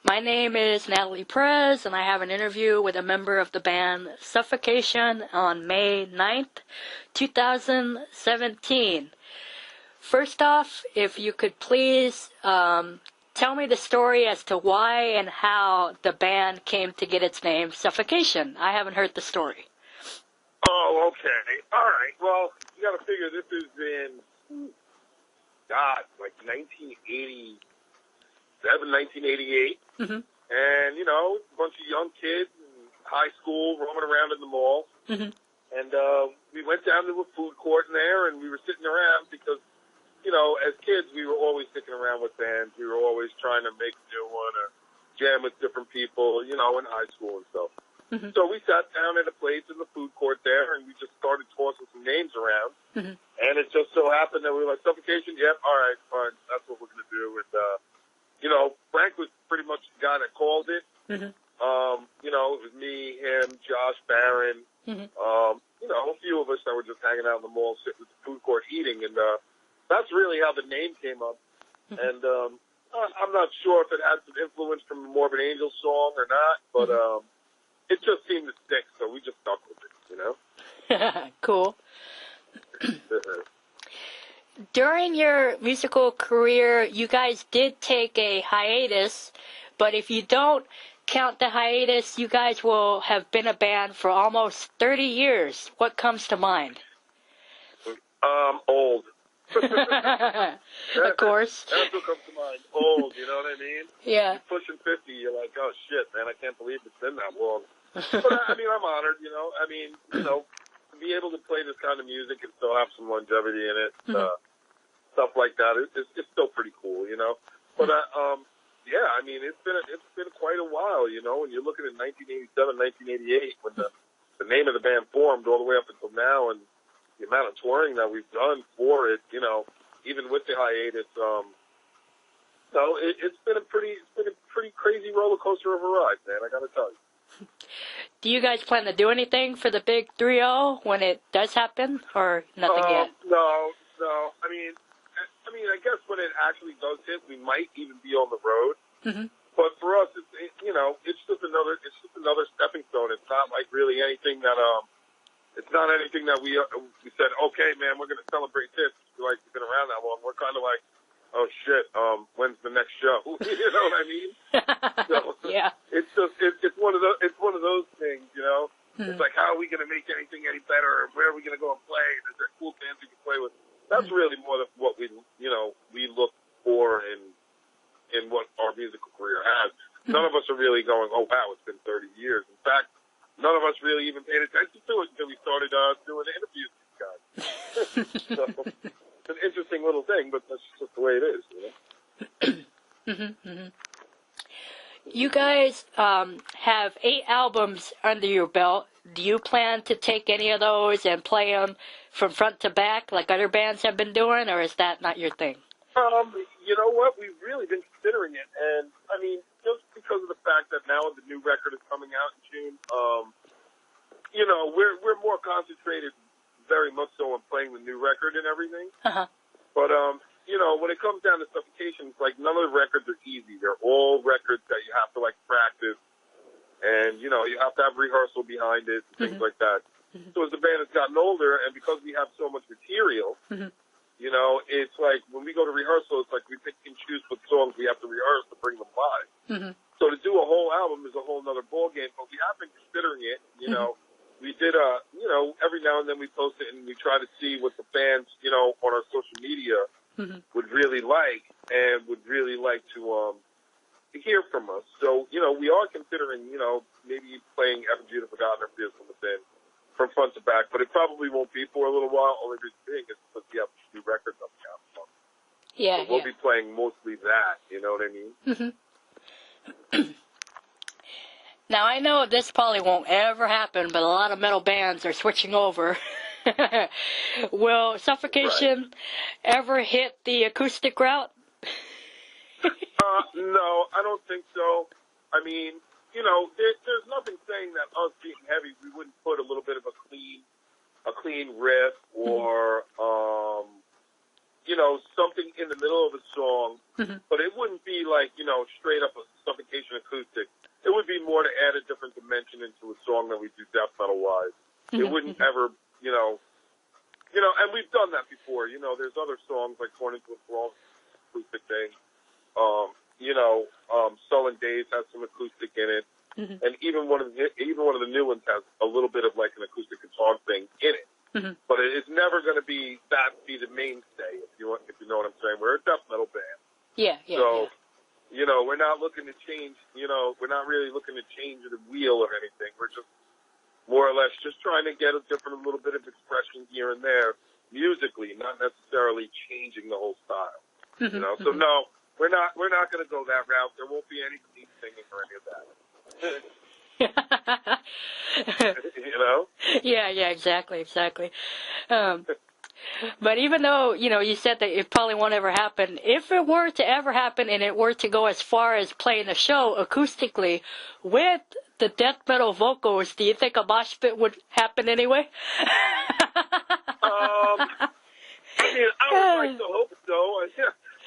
My name is Natalie Perez, and I have an interview with a member of the band Suffocation on May 9th, 2017. First off, if you could please tell me the story as to why and how the band came to get its name, Suffocation. I haven't heard the story. Oh, okay. All right. Well, you got to figure this is in, like 1987, 1988. Mm-hmm. And, you know, a bunch of young kids in high school roaming around in the mall. Mm-hmm. And we went down to a food court in there, and we were sitting around because, you know, as kids, we were always sticking around with bands. We were always trying to make a new one or jam with different people, you know, in high school and stuff. Mm-hmm. So we sat down at a place in the food court there, and we just started tossing some names around. Mm-hmm. And it just so happened that we were like, Suffocation? Yep, all right, fine. That's what we're going to do. And, you know, Frank was pretty much the guy that called it. Mm-hmm. You know, it was me, him, Josh Barron, mm-hmm. You know, a few of us that were just hanging out in the mall, sitting at the food court eating. And that's really how the name came up. Mm-hmm. And I'm not sure if it had some influence from the Morbid Angel song or not, but it just seemed to stick, so we just stuck with it, you know? Cool. During your musical career, you guys did take a hiatus, but if you don't count the hiatus, you guys will have been a band for almost 30 years. What comes to mind? Old. Of course. That's what comes to mind. Old, you know what I mean? Yeah. You're pushing 50, you're like, oh shit, man, I can't believe it's been that long. But I mean, I'm honored, you know. I mean, you know, to be able to play this kind of music and still have some longevity in it, stuff like that, it's still pretty cool, you know. But yeah, I mean, it's been quite a while, you know. When you're looking at 1987, 1988, when the name of the band formed, all the way up until now, and the amount of touring that we've done for it, you know, even with the hiatus, so it's been a pretty crazy roller coaster of a ride, man. I got to tell you. Do you guys plan to do anything for the big 3-0 when it does happen, or nothing yet? No. I mean, I guess when it actually does hit, we might even be on the road. Mm-hmm. But for us, you know, it's just another stepping stone. It's not like really anything that it's not anything that we said, okay, man, we're going to celebrate this. Like, we've been around that long. We're kind of like, oh shit, when's the next show? You know what I mean? So, yeah. It's one of those things, you know. It's like, how are we going to make anything any better? Where are we going to go and play? Is there cool bands we can play with? That's really more of what we look for in what our musical career has. None of us are really going, oh wow, it's been 30 years. In fact, none of us really even paid attention to it until we started doing the interviews with these guys. So, it's an interesting little thing, but that's just the way it is, you know? You guys have 8 albums under your belt. Do you plan to take any of those and play them from front to back like other bands have been doing, or is that not your thing? You know what? We've really been considering it, and I mean, just because of the fact that now the new record is coming out in June, you know, we're more concentrated, very much so, on playing the new record and everything. Uh-huh. But you know, when it comes down to Suffocation, it's like none of the records are easy. They're all records that you have to like practice, and you know, you have to have rehearsal behind it, and things like that. So as the band has gotten older, and because we have so much material, you know, it's like when we go to rehearsal, it's like we pick and choose what songs we have to rehearse to bring them live. So to do a whole album is a whole other ball game. But we have been considering it. You know, we did you know, every now and then we post it and we try to see what the fans, you know, on our social media would really like and would really like to hear from us. So, you know, we are considering, you know, maybe playing Effigy of the Forgotten or Fears from Within from front to back, but it probably won't be for a little while. Only reason being is because we have new records up now. Yeah, so we'll be playing mostly that, you know what I mean? Now, I know this probably won't ever happen, but a lot of metal bands are switching over. Will Suffocation ever hit the acoustic route? No, I don't think so. I mean, you know, there's nothing saying that us being heavy, we wouldn't put a little bit of a clean riff or, you know, something in the middle of a song, but it wouldn't be like, you know, straight up a Suffocation acoustic, it would be more to add a different dimension into a song that we do death metal-wise. It wouldn't ever, and we've done that before. There's other songs like Torn Into a Thrall, acoustic thing. Sullen Days has some acoustic in it. And even one of the new ones has a little bit of like an acoustic guitar thing in it. But it's never going to be the mainstay, if you know what I'm saying. We're a death metal band. So, we're not looking to change, we're not really looking to change the wheel or anything. We're just more or less just trying to get a little bit of expression here and there musically, not necessarily changing the whole style. So no, we're not going to go that route. There won't be any clean singing or any of that. Yeah, exactly. But even though, you said that it probably won't ever happen, if it were to ever happen and it were to go as far as playing a show acoustically with the death metal vocals, do you think a mosh pit would happen anyway? I would like to hope so.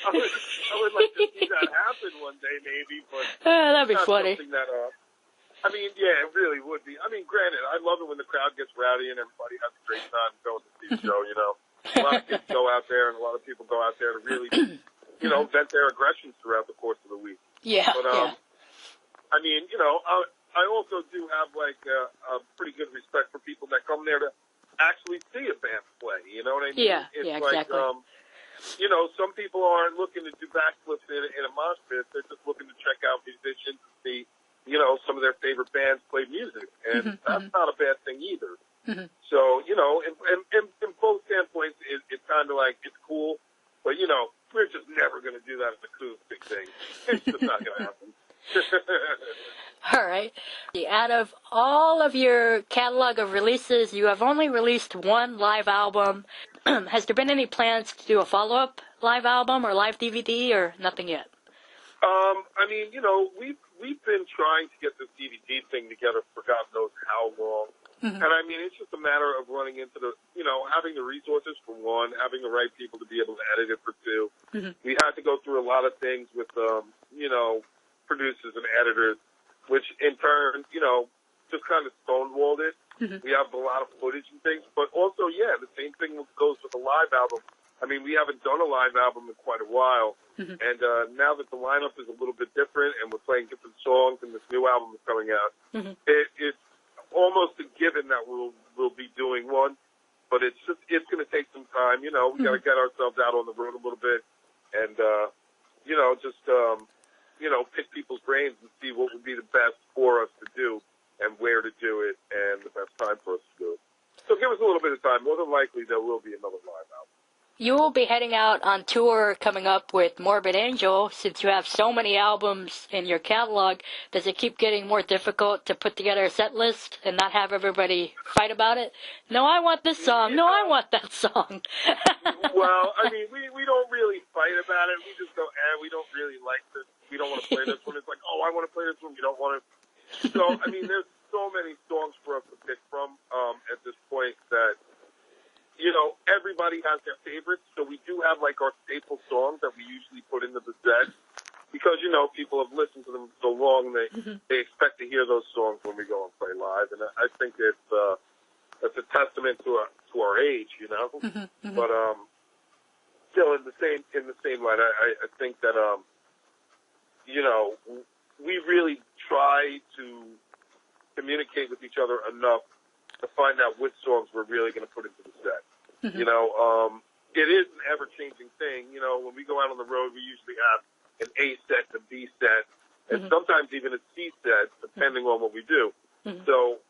I would like to see that happen one day, maybe, but that'd be funny. Yeah, it really would be. Granted, I love it when the crowd gets rowdy and everybody has a great time going to see the show, A lot of kids go out there and a lot of people go out there to really, vent their aggressions throughout the course of the week. But, I also do have, a pretty good respect for people that come there to actually see a band play, you know what I mean? Exactly. Some people aren't looking to do backflips in a mosh pit. They're just looking to check out musicians and see, some of their favorite bands play music. And that's not a bad thing either. So, in both standpoints, it's kind of like, it's cool. But, we're just never going to do that as an acoustic thing. It's just not going to happen. All right. Out of all of your catalog of releases, you have only released one live album. Has there been any plans to do a follow-up live album or live DVD or nothing yet? We've been trying to get this DVD thing together for God knows how long. And it's just a matter of running into having the resources for one, having the right people to be able to edit it for two. We had to go through a lot of things with, producers and editors, which in turn, just kind of stonewalled it. We have a lot of footage and things, but also, the same thing goes with the live album. We haven't done a live album in quite a while, and now that the lineup is a little bit different and we're playing different songs and this new album is coming out, it's almost a given that we'll be doing one, but it's going to take some time. We got to get ourselves out on the road a little bit and, pick people's brains and see what would be the best for us to do and where to do it and the best time for us to do it. So give us a little bit of time. More than likely, there will be another live album. You will be heading out on tour coming up with Morbid Angel. Since you have so many albums in your catalog, does it keep getting more difficult to put together a set list and not have everybody fight about it? No, I want this song. No, I want that song. Well, we don't really fight about it. We just go, we don't really like this. We don't want to play this one. It's like, I want to play this one. You don't want it. So, there's so many songs for us to pick from at this point that, everybody has their favorites. So we do have, our staple songs that we usually put into the set because, people have listened to them so long, they expect to hear those songs when we go and play live. And I think that's a testament to our age, But, still in the same light, I think that, we really try to communicate with each other enough to find out which songs we're really going to put into the set. It is an ever-changing thing. When we go out on the road, we usually have an A set, a B set, and sometimes even a C set, depending on what we do. So,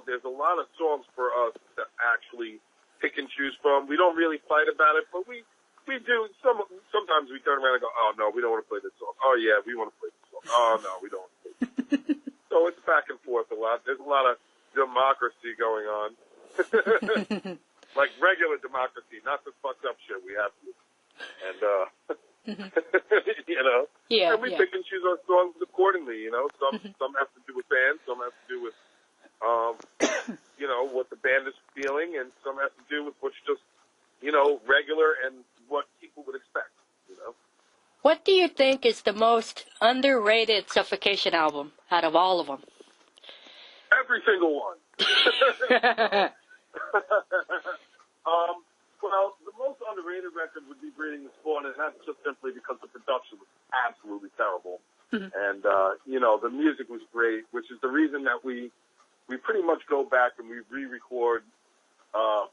there's a lot of songs for us to actually pick and choose from. We don't really fight about it, but we do. Sometimes we turn around and go, oh, no, we don't want to play this song. Oh, yeah, we want to play this song. Oh, no, we don't want to play this song. So it's back and forth a lot. There's a lot of democracy going on. Like regular democracy, not the fucked up shit we have to. And, Yeah, and we pick and choose our songs accordingly, Some have to do with bands, some have to do with, what the band is feeling, and some have to do with what's just, regular and what people would expect, What do you think is the most underrated Suffocation album out of all of them? Every single one. Well, the most underrated record would be Breeding the Spawn, and that's just simply because the production was absolutely terrible. And, the music was great, which is the reason that we pretty much go back and we re-record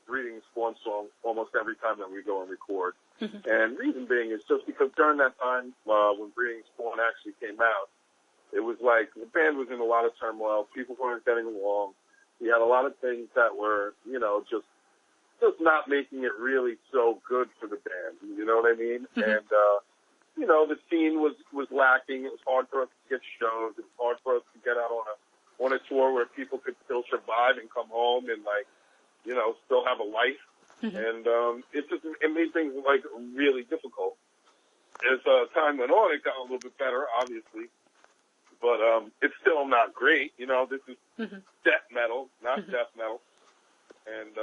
Breeding the Spawn song almost every time that we go and record. And reason being is just because during that time when Breeding the Spawn actually came out, it was like the band was in a lot of turmoil. People weren't getting along. We had a lot of things that were, just not making it really so good for the band. You know what I mean? And, the scene was lacking. It was hard for us to get shows. It was hard for us to get out on a tour where people could still survive and come home and still have a life. And it made things really difficult. As time went on, it got a little bit better, obviously, but it's still not great. This is death metal, not death metal. And,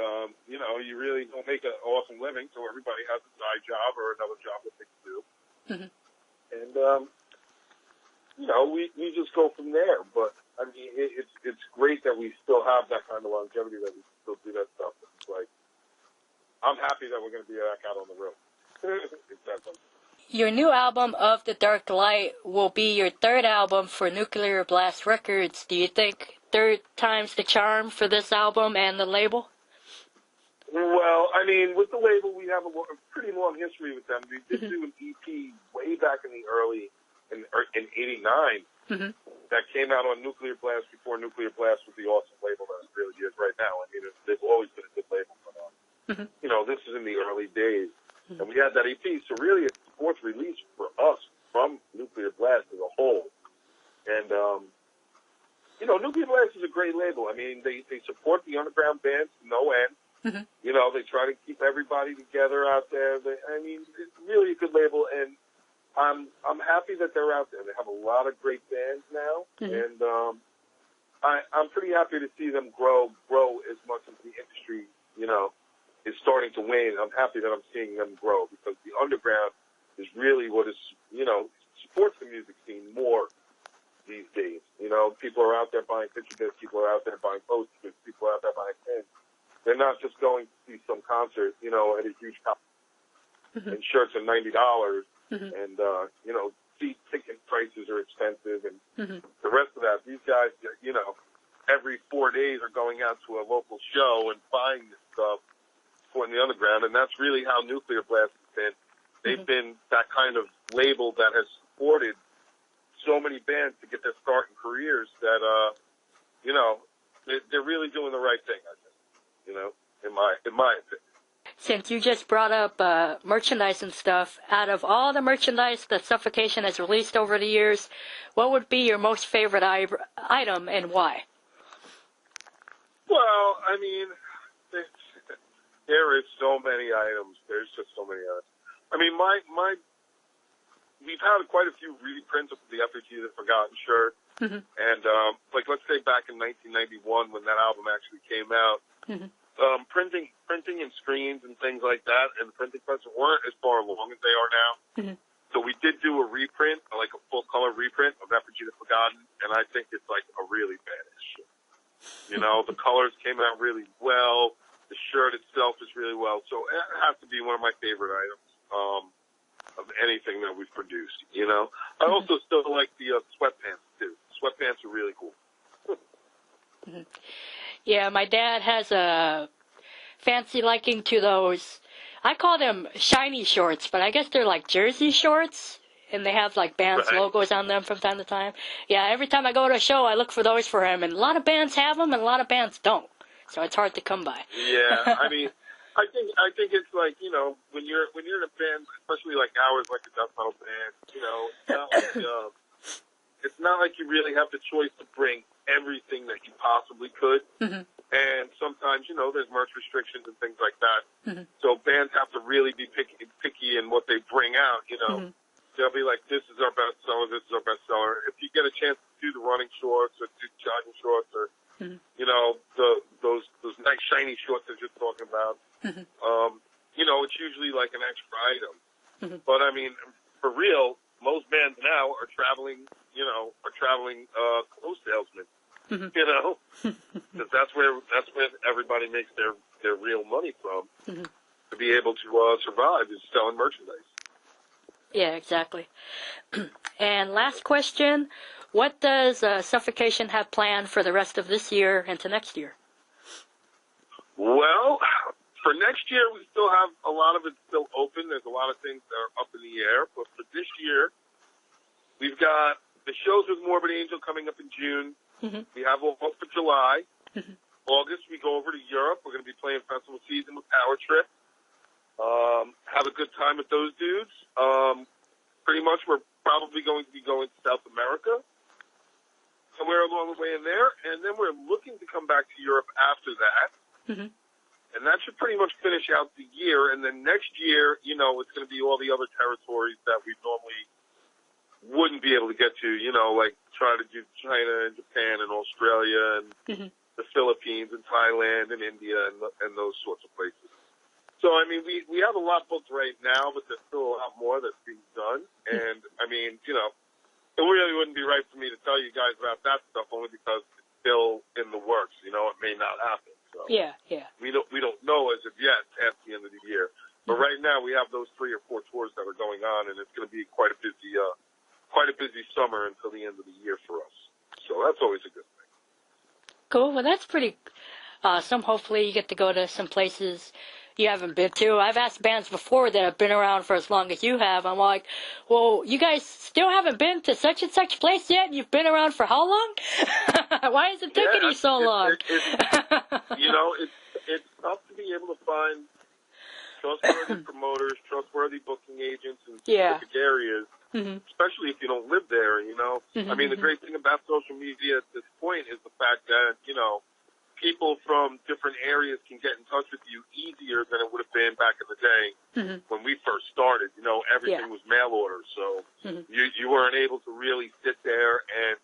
you really don't make an awesome living, so everybody has a side job or another job that they can do. And, we just go from there. But, I mean, it's great that we still have that kind of longevity, that we still do that stuff. It's like, I'm happy that we're going to be back out on the road. Exactly. Your new album, Of the Dark Light, will be your third album for Nuclear Blast Records. Do you think third time's the charm for this album and the label? Well, I mean, with the label, we have a pretty long history with them. We did do an EP way back in in '89 that came out on Nuclear Blast before Nuclear Blast was the awesome label that it really is right now. I mean, they've always been a good label, but this is in the early days, and we had that EP. So really, it's the fourth release for us from Nuclear Blast as a whole, and Nuclear Blast is a great label. I mean, they support the underground bands to no end. They try to keep everybody together out there. It's really a good label, and I'm happy that they're out there. They have a lot of great bands now, and I'm pretty happy to see them grow as much as the industry, is starting to wane. I'm happy that I'm seeing them grow, because the underground is really what is, supports the music scene more these days. People are out there buying picture discs, people are out there buying posters, people are out there buying pins. They're not just going to see some concert, at a huge concert, and shirts are $90, and, seat ticket prices are expensive, and the rest of that. These guys, every 4 days are going out to a local show and buying this stuff, supporting the underground, and that's really how Nuclear Blast has been. They've been that kind of label that has supported so many bands to get their start in careers that, they're really doing the right thing, I think. In my opinion. Since you just brought up merchandise and stuff, out of all the merchandise that Suffocation has released over the years, what would be your most favorite item and why? Well, I mean, there is so many items. There's just so many items. I mean, we've had quite a few reprints of the Effigy of the Forgotten shirt. And, let's say back in 1991 when that album actually came out, printing and screens and things like that, and the printing presses weren't as far along as they are now. So we did do a reprint, like a full-color reprint of Effigy of the Forgotten, and I think it's like a really badass shirt. The colors came out really well. The shirt itself is really well. So it has to be one of my favorite items of anything that we've produced, I also still like the sweatpants, too. Sweatpants are really cool. Yeah, my dad has a fancy liking to those. I call them shiny shorts, but I guess they're like jersey shorts, and they have like bands' logos on them from time to time. Yeah, every time I go to a show, I look for those for him, and a lot of bands have them, and a lot of bands don't. So it's hard to come by. Yeah, I mean, I think it's like, when you're in a band, especially like ours, like a death metal band, it's not like you really have the choice to bring everything that you possibly could. And sometimes, there's merch restrictions and things like that. So bands have to really be picky in what they bring out, They'll be like, this is our best seller, this is our best seller. If you get a chance to do the running shorts or do jogging shorts or, those nice shiny shorts that you're talking about, it's usually like an extra item. But I mean, for real, most bands now are traveling clothes salesmen. Mm-hmm. You know, because that's where everybody makes their real money from. Mm-hmm. To be able to survive is selling merchandise. Yeah, exactly. And last question, what does Suffocation have planned for the rest of this year and to next year? Well, for next year, we still have a lot of it still open. There's a lot of things that are up in the air. But for this year, we've got the shows with Morbid Angel coming up in June. Mm-hmm. We have all for July. Mm-hmm. August, we go over to Europe. We're going to be playing festival season with Power Trip. Have a good time with those dudes. Pretty much, we're probably going to be going to South America, somewhere along the way in there, and then we're looking to come back to Europe after that, Mm-hmm. and that should pretty much finish out the year. And then next year, you know, it's going to be all the other territories that we normally wouldn't be able to get to. You know, like try to do China and Japan and Australia and Mm-hmm. the Philippines and Thailand and India and those sorts of places. So, I mean, we have a lot booked right now, but there's still a lot more that's being done. And, I mean, you know, it really wouldn't be right for me to tell you guys about that stuff only because it's still in the works. You know, it may not happen. So Yeah. we don't know as of yet at the end of the year. But right now we have those 3 or 4 tours that are going on, and it's going to be quite a busy summer until the end of the year for us. So that's always a good thing. Cool. Well, that's pretty awesome. Hopefully you get to go to some places you haven't been to. I've asked bands before that have been around for as long as you have. I'm like, well, you guys still haven't been to such and such place yet? You've been around for how long? Why is it taking you so long? You know, it's tough to be able to find trustworthy promoters, trustworthy booking agents in specific areas, Mm-hmm. especially if you don't live there, you know. Mm-hmm. I mean, the great thing about social media at this point is the fact that, you know, people from different areas can get in touch with you easier than it would have been back in the day when we first started. You know, everything was mail order, so you weren't able to really sit there and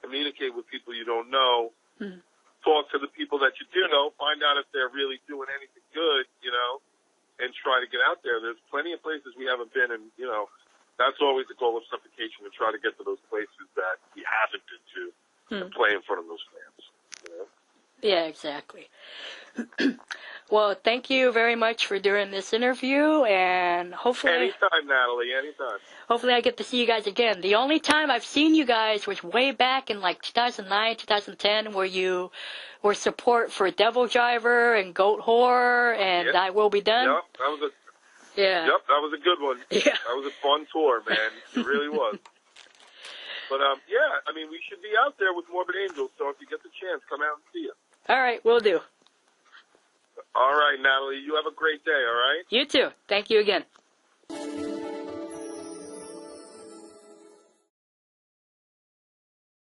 communicate with people you don't know, talk to the people that you do know, find out if they're really doing anything good, you know, and try to get out there. There's plenty of places we haven't been, and, you know, that's always the goal of Suffocation, to try to get to those places that we haven't been to and play in front of those fans, you know? Yeah, exactly. Well, thank you very much for doing this interview, and hopefully... Anytime, Natalie, anytime. Hopefully I get to see you guys again. The only time I've seen you guys was way back in like 2009, 2010, where you were support for Devil Driver and Goat Whore and I Will Be Done. Yep, that was a good one. Yeah. That was a fun tour, man. It really was. But, yeah, I mean, we should be out there with Morbid Angel, so if you get the chance, come out and see us. All right, will do. All right, Natalie, you have a great day, all right? You too. Thank you again.